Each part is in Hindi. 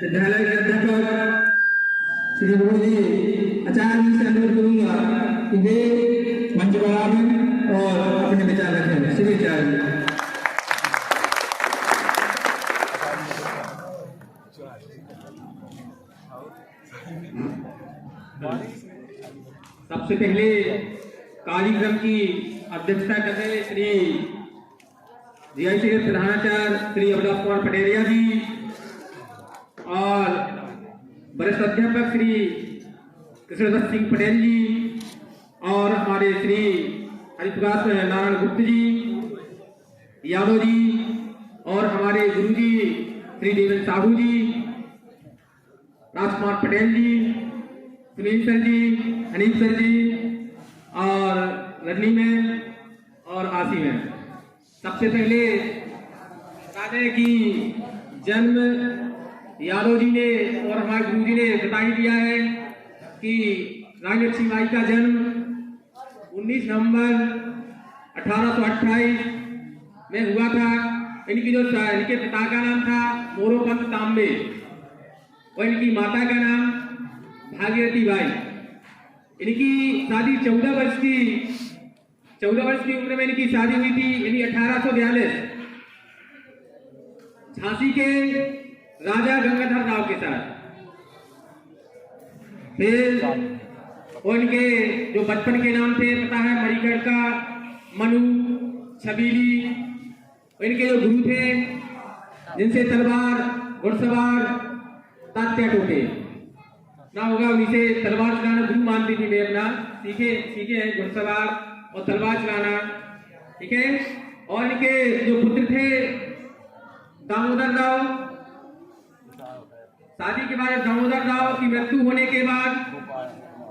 विद्यालय के अध्यापक श्री गुरु जी आचार्य जी से अनुरोध करूंगा कि वे मंच पर आवें और अपने विचार रखें। श्री आचार्य जी। सबसे पहले कार्यक्रम की अध्यक्षता करते श्री जीआईसी के प्रधानाचार्य श्री अवधेश कुमार पटेरिया जी और वरिष्ठ अध्यापक श्री कृष्णदत्त सिंह पटेल जी और हमारे श्री हरिप्रकाश नारायण गुप्त जी यादव जी और हमारे गुरु जी श्री देवेंद्र साहू जी, राजकुमार पटेल जी, सुनील सर जी, अनिल सर जी और रजनी मैम और आसी मैम। सबसे पहले बता दें कि जन्म यादव जी ने और हमारे गुरु जी ने बताई दिया है कि रानी लक्ष्मी बाई का जन्म 19 नवंबर 1828 में हुआ था। इनके पिता का नाम था मोरोपंत तांबे और इनकी माता का नाम भागीरथी बाई। इनकी शादी 14 वर्ष की उम्र में इनकी शादी हुई थी, यानी 1842 झांसी के राजा गंगाधर राव के साथ। फिर और इनके जो बचपन के नाम थे पता है मणिगढ़ का, मनु, छबीली। इनके जो गुरु थे जिनसे तलवार, घुड़सवार, तात्या टोटे ना होगा, उन्हीं से तलवार चलाना गुरु मानती थी। मैं अपना सीखे हैं घुड़सवार और तलवार चलाना, ठीक है। और इनके जो पुत्र थे दामोदर राव, शादी के बाद दामोदर राव की मृत्यु होने के बाद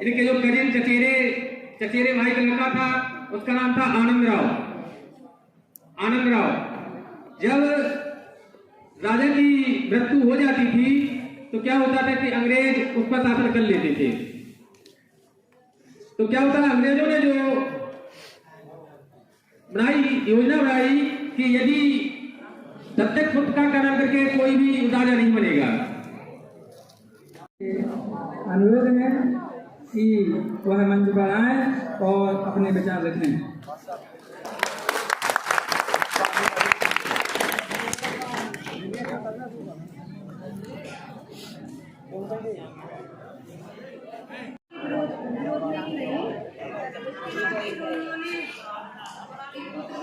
इनके जो कजिन चचेरे भाई का लड़का था उसका नाम था आनंद राव। जब राजा की मृत्यु हो जाती थी तो क्या होता था कि अंग्रेज उस पर शासन कर लेते थे। तो क्या होता है, अंग्रेजों ने जो योजना बनाई कि यदि दत्तक पुत्र का नाम करके कोई भी राजा नहीं बनेगा। अनुरोध है कि वह मंच पर आए और अपने विचार रखें।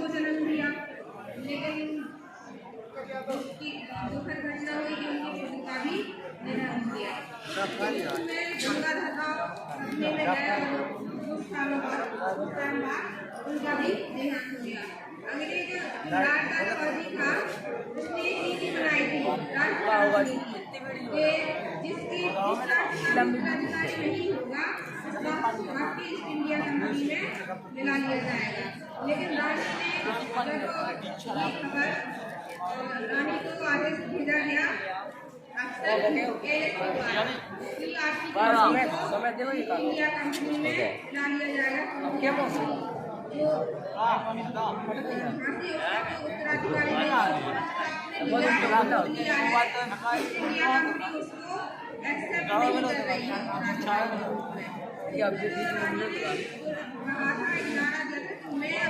जन्म दिया, लेकिन दुखद घटना हुई कि उनके पुत्र का भी निधन हो गया। गंगाधर राव में गया कुछ सालों बाद उनका भी देहांत हो गया। अंग्रेज राज का फौजी था, उसने नीति बनाई थी जिसकी अधिकारी नहीं होगा उसको ईस्ट इंडिया कंपनी में मिला लिया जाएगा। लेकिन राजा ने खबर रानी को आदेश भेजा गया इंडिया कंपनी में ला लिया जाएगा। उत्तराधिकारी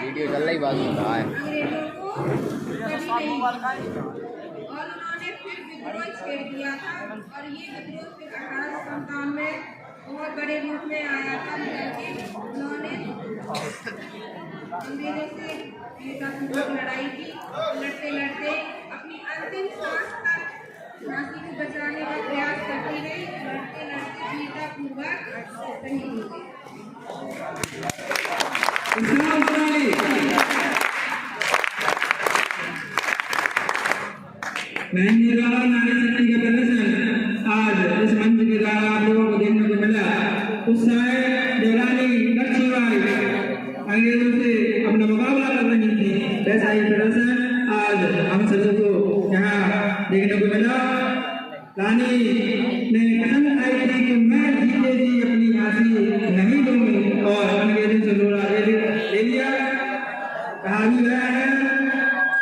वीडियो चल रही बात हो रहा है और उन्होंने फिर विद्रोह छेड़ दिया था और ये विद्रोह फिर 1857 में बहुत बड़े रूप में आया था। उन्होंने अंग्रेजों से लड़ाई की, लड़ते लड़ते अपनी अंतिम सांस तक झांसी को बचाने का प्रयास करती रही। लड़ते लड़ते वीरतापूर्वक शहीद हो गए। नारी शक्ति का प्रदर्शन आज इस मंच के द्वारा आप लोगों को देखने को मिला। उस समय देवरानी लक्ष्मीबाई अंग्रेजों से अपना मुकाबला कर रही थी, वैसा ही प्रदर्शन आज हम सभी को यहाँ देखने को मिला। रानी ने कसम खाई थी कि मैं जीते जी अपनी फांसी नहीं लूंगी और अंग्रेजों से लोरा ले लिया। कहा भी गया है,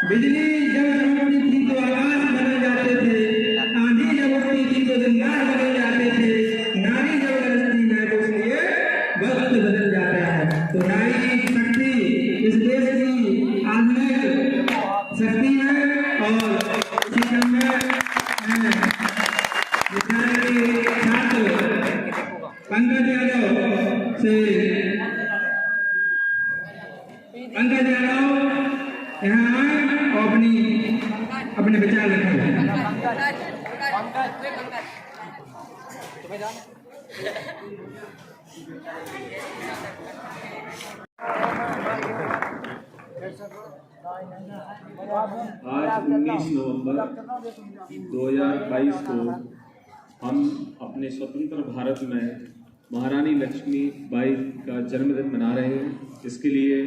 बिजली जब चमकती थी तो आकाश बदल जाते थे, आंधी जब उठती थी तो विद्यालय के छात्र पंकज यादव से पंकज यादव यहाँ आए और अपने विचार रखें। आज 19 नवंबर 2022 को हम अपने स्वतंत्र भारत में महारानी लक्ष्मीबाई का जन्मदिन मना रहे हैं। इसके लिए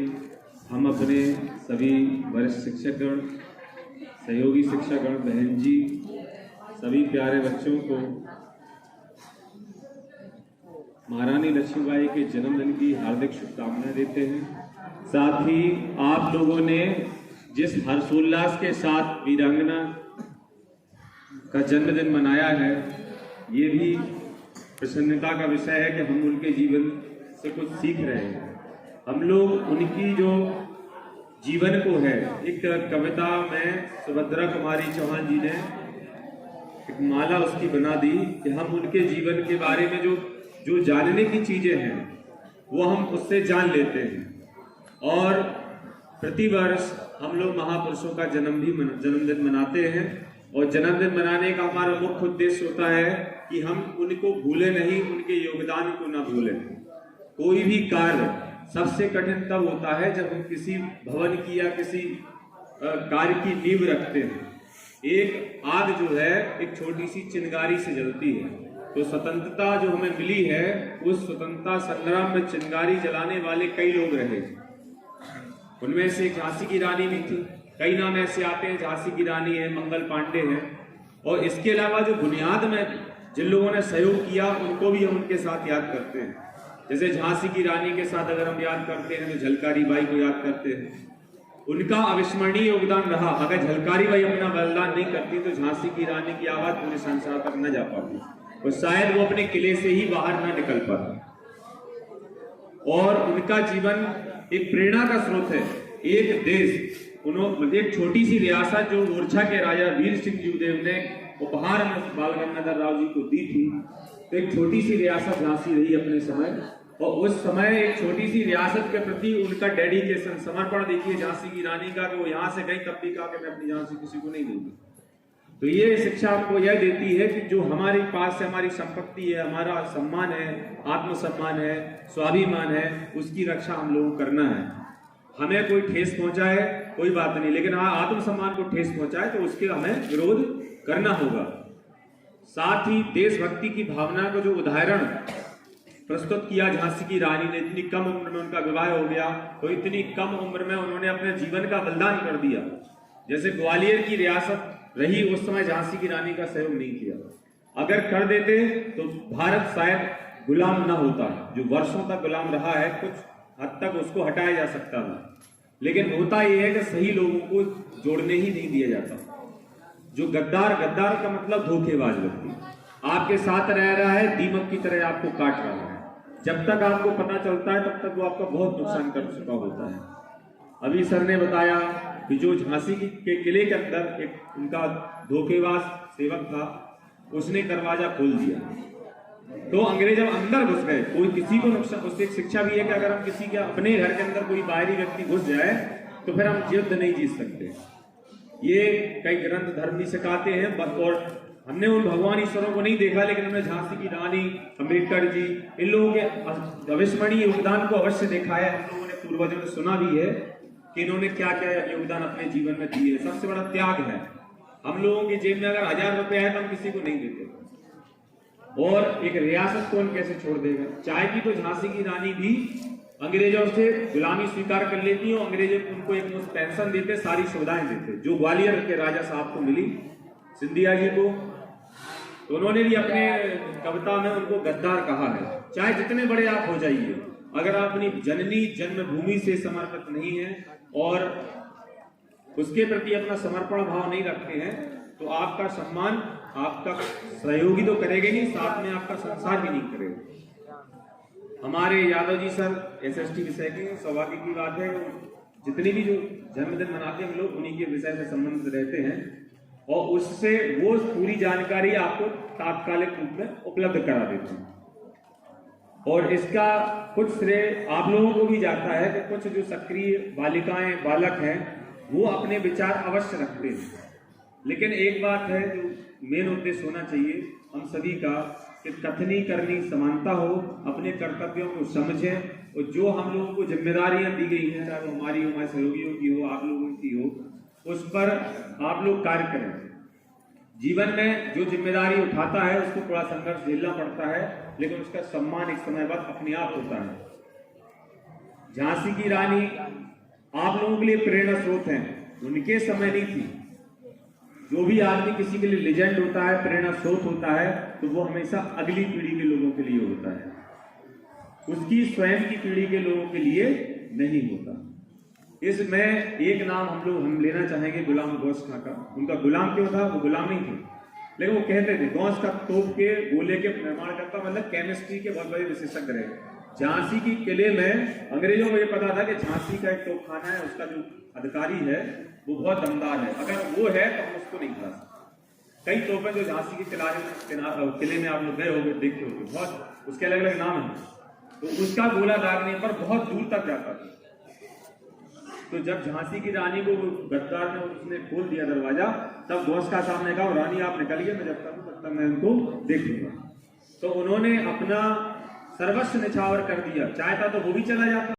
हम अपने सभी वरिष्ठ शिक्षकगण, सहयोगी शिक्षकगण, बहन जी, सभी प्यारे बच्चों को महारानी लक्ष्मीबाई के जन्मदिन की हार्दिक शुभकामनाएं देते हैं। साथ ही आप लोगों ने जिस हर्षोल्लास के साथ वीरांगना का जन्मदिन मनाया है, ये भी प्रसन्नता का विषय है कि हम उनके जीवन से कुछ सीख रहे हैं। हम लोग उनकी जो जीवन को है, एक कविता में सुभद्रा कुमारी चौहान जी ने एक माला उसकी बना दी कि हम उनके जीवन के बारे में जो जानने की चीजें हैं वो हम उससे जान लेते हैं। और प्रतिवर्ष हम लोग महापुरुषों का जन्मदिन मनाते हैं और जन्मदिन मनाने का हमारा मुख्य उद्देश्य होता है कि हम उनको भूलें नहीं, उनके योगदान को ना भूलें। कोई भी कार्य सबसे कठिन तब होता है जब हम किसी भवन की या किसी कार्य की नींव रखते हैं। एक आग जो है एक छोटी सी चिंगारी से जलती है। तो स्वतंत्रता जो हमें मिली है, उस स्वतंत्रता संग्राम में चिंगारी जलाने वाले कई लोग रहे। उनमें से झांसी की रानी भी थी। कई नाम ऐसे आते हैं, झांसी की रानी है, मंगल पांडे है। और इसके अलावा जो बुनियाद में जिन लोगों ने सहयोग किया उनको भी हम उनके साथ याद करते हैं। जैसे झांसी की रानी के साथ अगर हम याद करते हैं तो झलकारी बाई को याद करते हैं। उनका अविस्मरणीय योगदान रहा। अगर झलकारी बाई अपना बलिदान नहीं करती तो झांसी की रानी की आवाज पूरे संसार तक न जा पाती और शायद वो अपने किले से ही बाहर न निकल पाती। और उनका जीवन एक प्रेरणा का स्रोत है। एक देश, उन्होंने एक छोटी सी रियासत जो ओरछा के राजा वीर सिंह जीवदेव ने उपहार में बाल गंगाधर राव जी को दी थी, तो एक छोटी सी रियासत झांसी रही अपने समय। और उस समय एक छोटी सी रियासत के प्रति उनका डेडिकेशन, समर्पण देखिए झांसी की रानी का, कि वो यहाँ से गई तब भी कहा कि मैं अपनी झांसी किसी को नहीं दूंगी। तो ये शिक्षा हमको यह देती है कि जो हमारे पास से हमारी संपत्ति है, हमारा सम्मान है, आत्मसम्मान है, स्वाभिमान है, उसकी रक्षा हम लोगों को करना है। हमें कोई ठेस पहुंचाए कोई बात नहीं, लेकिन आत्मसम्मान को ठेस पहुंचाए तो उसके हमें विरोध करना होगा। साथ ही देशभक्ति की भावना को जो उदाहरण प्रस्तुत किया झांसी की रानी ने, इतनी कम उम्र में उनका विवाह हो गया, तो इतनी कम उम्र में उन्होंने अपने जीवन का बलिदान कर दिया। जैसे ग्वालियर की रियासत रही, उस समय झांसी की रानी का सहयोग नहीं किया। अगर कर देते तो भारत शायद गुलाम न होता। जो वर्षों तक गुलाम रहा है, कुछ हद तक उसको हटाया जा सकता था, लेकिन होता यह है कि सही लोगों को जोड़ने ही नहीं दिया जाता। जो गद्दार का मतलब धोखेबाज व्यक्ति आपके साथ रह रहा है, दीमक की तरह आपको काट रहा है। जब तक आपको पता चलता है तब तक वो आपका बहुत नुकसान कर चुका होता है। अभी सर ने बताया कि जो झांसी के किले के अंदर एक उनका धोखेबाज सेवक था, उसने दरवाजा खोल दिया तो अंग्रेज जब अंदर घुस गए। कोई किसी को नुकसान, उससे एक शिक्षा भी है कि अगर हम किसी के अपने घर के अंदर कोई बाहरी व्यक्ति घुस जाए तो फिर हम युद्ध नहीं जीत सकते। ये कई ग्रंथ धर्म भी सिखाते हैं। और हमने उन भगवान ईश्वरों को नहीं देखा, लेकिन हमने झांसी की रानी, अम्बेडकर जी, इन लोगों के अविस्मरणीय योगदान को अवश्य देखा है। हम लोगों ने पूर्वजों ने सुना भी है कि इन्होंने क्या क्या योगदान अपने जीवन में दिए। सबसे बड़ा त्याग है। हम लोगों की जेब में अगर 1000 रुपए है तो हम किसी को नहीं देते, और एक रियासत को हम कैसे छोड़ देगा। चाय की तो झांसी की रानी भी अंग्रेजों से गुलामी स्वीकार कर लेती और अंग्रेज उनको एक मुफ्त पेंशन देते, सारी सुविधाएं देते, जो ग्वालियर के राजा साहब को मिली, सिंधिया जी को। तो उन्होंने भी अपने कविता में उनको गद्दार कहा है। चाहे जितने बड़े आप हो जाइए, अगर आप अपनी जननी जन्मभूमि से समर्पित नहीं है और उसके प्रति अपना समर्पण भाव नहीं रखते हैं, तो आपका सम्मान आपका सहयोगी तो करेगा नहीं, साथ में आपका संसार भी नहीं करेगा। हमारे यादव जी सर SST विषय के, सौभाग्य की बात है जितनी भी जो जन्मदिन मनाते हैं हम लोग उन्हीं के विषय से संबंधित रहते हैं। और उससे वो पूरी जानकारी आपको तात्कालिक रूप में उपलब्ध करा देते हैं। और इसका कुछ श्रेय आप लोगों को भी जाता है कि कुछ जो सक्रिय बालिकाएं बालक हैं वो अपने विचार अवश्य रखते हैं, लेकिन एक बात है जो मेन उद्देश्य होना चाहिए हम सभी का कि कथनी करनी समानता हो, अपने कर्तव्यों को समझें और जो हम लोगों को जिम्मेदारियां दी गई हैं, चाहे वो हमारी हमारे सहयोगियों की हो, आप लोगों की हो, उस पर आप लोग कार्य करें। जीवन में जो जिम्मेदारी उठाता है उसको थोड़ा संघर्ष झेलना पड़ता है, लेकिन उसका सम्मान एक समय बाद अपने आप होता है। झांसी की रानी आप लोगों के लिए प्रेरणा स्रोत हैं, उनके समय नहीं थी। जो भी आदमी किसी के लिए लेजेंड होता है, प्रेरणा स्रोत होता है, तो वो हमेशा अगली पीढ़ी के लोगों के लिए होता है, उसकी स्वयं की पीढ़ी के लोगों के लिए नहीं होता। इसमें एक नाम हम लेना चाहेंगे, गुलाम गौस खां का। उनका गुलाम क्यों था? वो गुलाम नहीं थे, लेकिन वो कहते थे गौस का तोप के गोले के निर्माण करता, मतलब केमिस्ट्री के बहुत बड़े विशेषज्ञ रहे। झांसी की किले में अंग्रेजों को ये पता था कि झांसी का एक तोपखाना है, उसका जो अधिकारी है वो बहुत दमदार है, अगर वो है तो हम उसको नहीं खा सकते। कई तोपें जो झांसी के किले में आप लोग गए होंगे, देखे होंगे, बहुत उसके अलग अलग नाम हैं, तो उसका गोला दागने पर बहुत दूर तक जाता था। तो जब झांसी की रानी को गद्दार ने उसने खोल दिया दरवाजा, तब गौस का साहब ने कहा रानी आप निकलिए, मैं जब तक मैं उनको देख लूंगा। तो उन्होंने अपना सर्वस्व निछावर कर दिया, चाहता तो वो भी चला जाता।